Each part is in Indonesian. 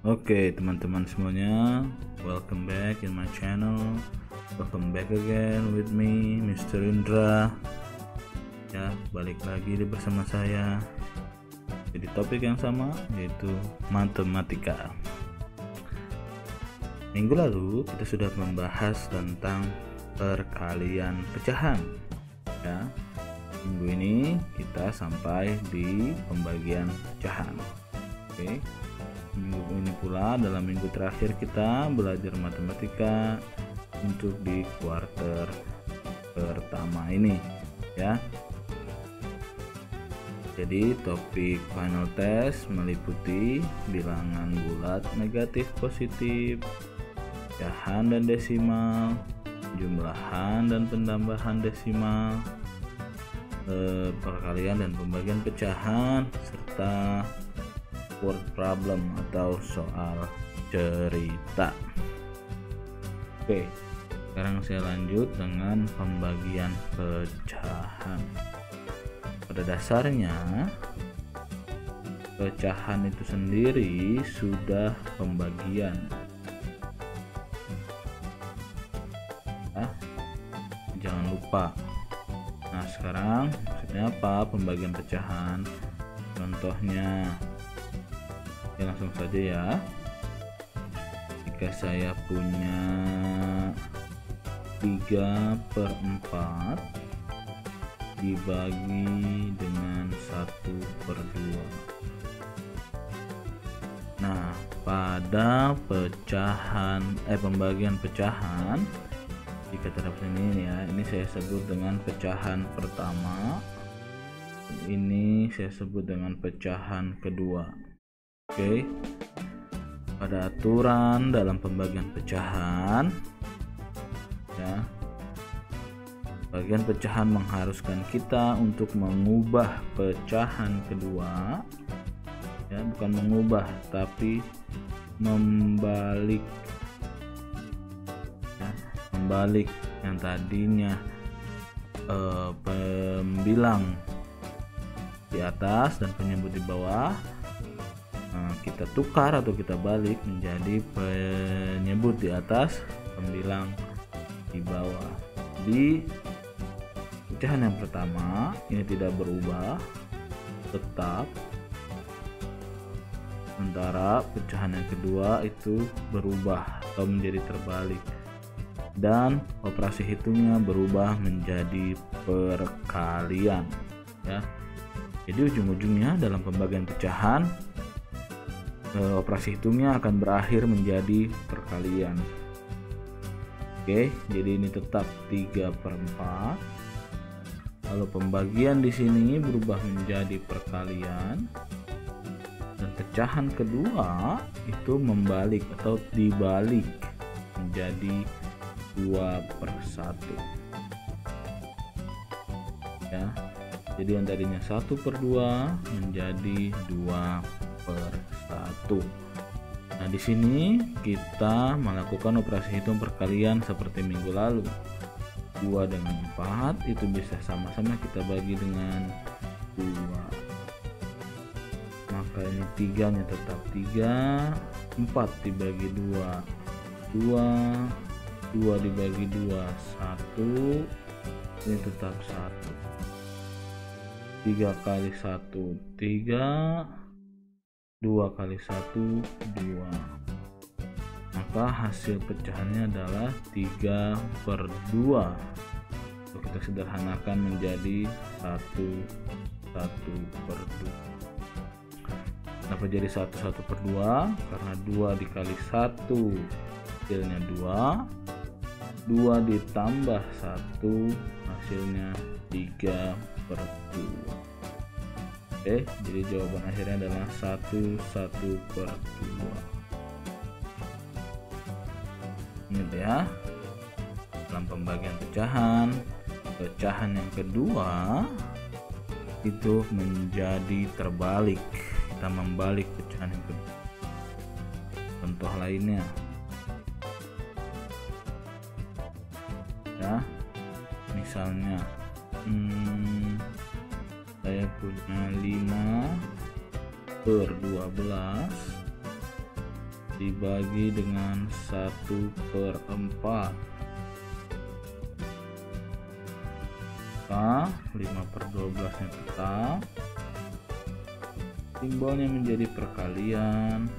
Oke, teman-teman semuanya, welcome back in my channel. Welcome back again with me, Mr. Indra. Ya, balik lagi bersama saya. Jadi topik yang sama, yaitu matematika. Minggu lalu kita sudah membahas tentang perkalian pecahan. Ya, minggu ini kita sampai di pembagian pecahan. Oke. Minggu ini pula dalam minggu terakhir kita belajar matematika untuk di kuarter pertama ini, ya. Jadi topik final test meliputi bilangan bulat, negatif, positif, pecahan dan desimal, jumlahan dan penambahan desimal, perkalian dan pembagian pecahan, serta word problem atau soal cerita. Oke, sekarang saya lanjut dengan pembagian pecahan. Pada dasarnya pecahan itu sendiri sudah pembagian. Jangan lupa. Nah, sekarang maksudnya apa pembagian pecahan? Contohnya, ya langsung saja ya. Jika saya punya 3/4 dibagi dengan 1/2. Nah, pada pecahan pembagian pecahan, jika terdapat ini ya, ini saya sebut dengan pecahan pertama, ini saya sebut dengan pecahan kedua. Oke, pada aturan dalam pembagian pecahan, ya, bagian pecahan mengharuskan kita untuk mengubah pecahan kedua, ya, bukan mengubah tapi membalik, ya, membalik yang tadinya pembilang di atas dan penyebut di bawah. Kita tukar atau kita balik menjadi penyebut di atas, pembilang di bawah. Di pecahan yang pertama ini tidak berubah, tetap. Sementara pecahan yang kedua itu berubah atau menjadi terbalik, dan operasi hitungnya berubah menjadi perkalian, ya. Jadi ujung-ujungnya dalam pembagian pecahan, operasi hitungnya akan berakhir menjadi perkalian. Oke, jadi ini tetap 3/4. Lalu pembagian di sini berubah menjadi perkalian, dan pecahan kedua itu membalik atau dibalik menjadi 2/1. Ya, jadi yang tadinya 1/2 menjadi 2/1. Nah, di sini kita melakukan operasi hitung perkalian seperti minggu lalu. 2 dengan 4 itu bisa sama-sama kita bagi dengan 2. Maka ini 3-nya tetap 3, 4 dibagi 2, 2 dibagi 2, 1, ini tetap 1. 3 kali 1, 3, 2 kali 1, 2. Maka hasil pecahannya adalah 3/2. Kita sederhanakan menjadi 1/2. Kenapa jadi 1/2? Karena 2 dikali 1 hasilnya 2, 2 ditambah 1 hasilnya 3/2. Oke, jadi jawaban akhirnya adalah 1/2. Ini ya, dalam pembagian pecahan, pecahan yang kedua itu menjadi terbalik. Kita membalik pecahan yang kedua. Contoh lainnya, ya, misalnya saya punya 5/12 dibagi dengan 1/4. 5/12 nya tetap, simbolnya menjadi perkalian,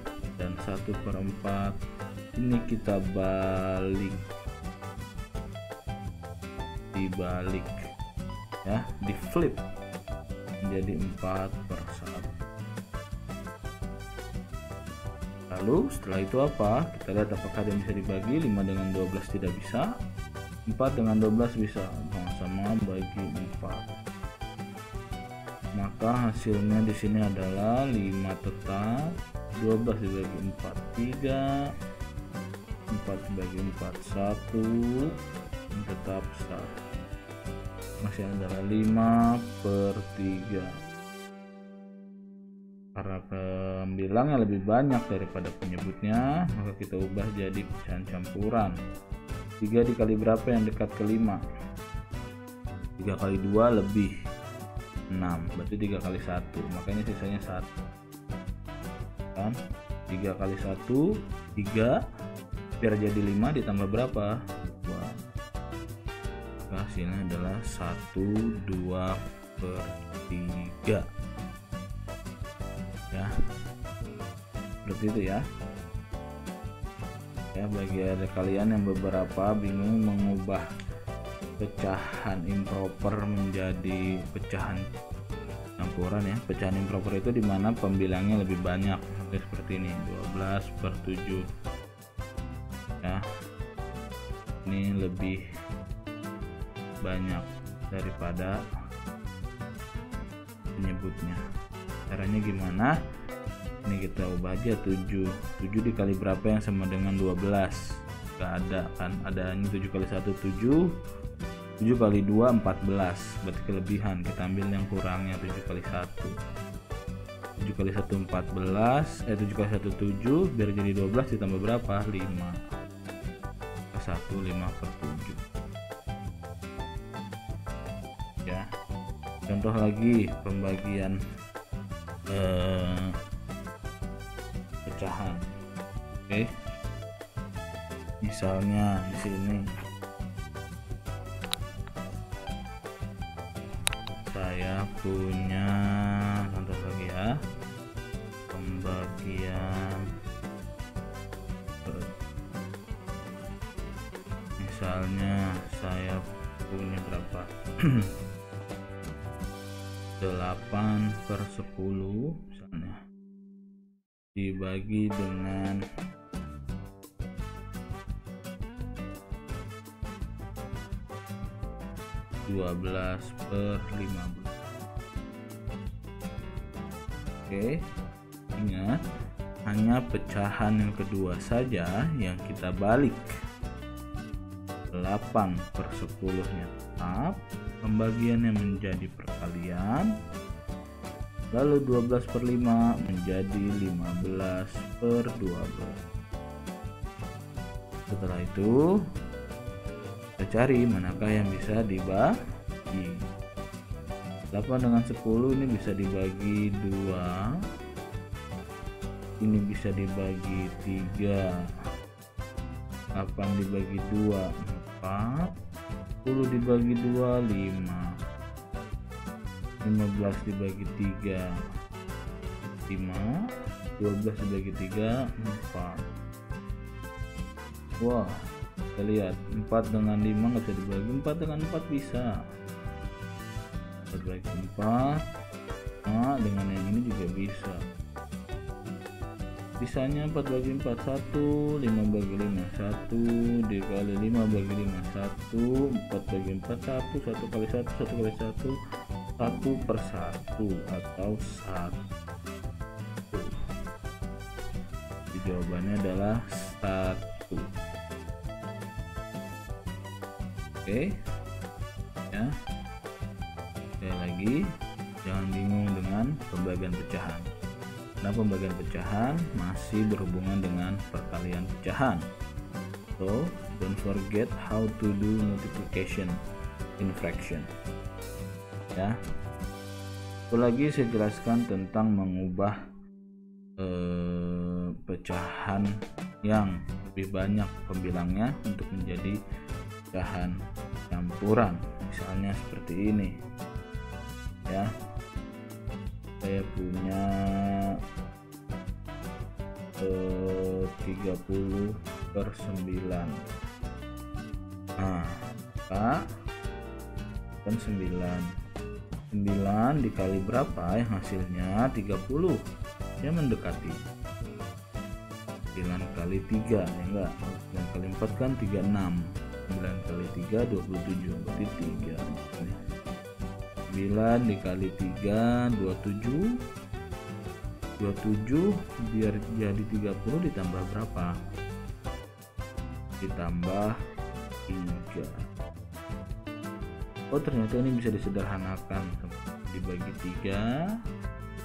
dan 1/4 ini kita balik, dibalik ya, di flip menjadi 4/1. Lalu setelah itu apa? Kita lihat apakah ada yang bisa dibagi. 5 dengan 12 tidak bisa, 4 dengan 12 bisa, sama-sama bagi 4. Maka hasilnya di sini adalah 5 tetap, 12 dibagi 4 3, 4 dibagi 4 1, tetap 1. Masih adalah 5/3. Karena pembilangnya lebih banyak daripada penyebutnya, maka kita ubah jadi pecahan campuran. 3 dikali berapa yang dekat ke 5? 3 kali 2 lebih 6, berarti 3 kali 1, makanya sisanya 1 kan. 3 kali 1 3, biar jadi 5 ditambah berapa? 2. Hasilnya adalah 1/2/3 ya, seperti itu ya. Ya, bagi ada kalian yang beberapa bingung mengubah pecahan improper menjadi pecahan campuran ya. Pecahan improper itu dimana pembilangnya lebih banyak, seperti ini 12/7 ya, ini lebih banyak daripada penyebutnya. Caranya gimana? Ini kita ubah aja 7 dikali berapa yang sama dengan 12? Gak ada kan, adanya 7 kali 1 7, 7 kali 2 14, berarti kelebihan. Kita ambil yang kurangnya, 7 kali 1 7 kali 1 14, 7 kali 1 7, biar jadi 12 ditambah berapa? 5 ke 1, 5/7 ya. Contoh lagi pembagian pecahan. Oke. Misalnya di sini saya punya contoh lagi ya, pembagian misalnya saya punya berapa? 8/10 misalnya, dibagi dengan 12/15. Oke, ingat hanya pecahan yang kedua saja yang kita balik. 8/10 nya tetap, pembagiannya menjadi perkalian, lalu 12/5 menjadi 15/12. Setelah itu kita cari manakah yang bisa dibagi. 8 dengan 10 ini bisa dibagi 2, ini bisa dibagi 3, 8 dibagi 2 4, 10 dibagi 2 5, 15 dibagi 3 5, 12 dibagi 3 4. Wah, kita lihat 4 dengan 5 nggak bisa dibagi, 4 dengan 4 bisa. 4 bagi 4, nah dengan yang ini juga bisa. Bisanya 4 bagi 4 1, 5 bagi 5 1, dikali 5 bagi 5 1, 4 bagi 4 1, 1 kali 1 1 kali 1, 1/1 atau 1. Jadi jawabannya adalah 1. Oke ya, sekali lagi jangan bingung dengan pembagian pecahan, karena pembagian pecahan masih berhubungan dengan perkalian pecahan. So don't forget how to do multiplication in fraction ya. Satu lagi saya jelaskan tentang mengubah pecahan yang lebih banyak pembilangnya untuk menjadi pecahan campuran. Misalnya seperti ini ya, saya punya 30/9. Nah, kan 9 dikali berapa yang hasilnya 30, ya mendekati 9 kali 3 ya enggak, 9 kali 4 kan 36, 9 kali 3 27, berarti 3. 9 dikali 3 27 biar jadi 30 ditambah berapa? Ditambah 3. Oh ternyata ini bisa disederhanakan, dibagi 3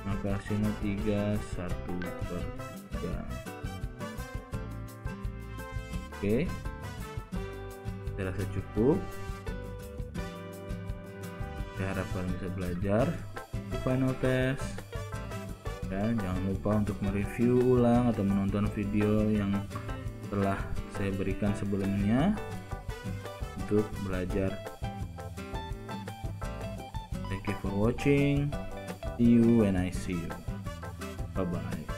maka hasilnya 3 1/3. Oke, saya rasa cukup. Saya harap kalian bisa belajar di final test ya. Jangan lupa untuk mereview ulang atau menonton video yang telah saya berikan sebelumnya untuk belajar. Thank you for watching. See you when I see you. Bye bye.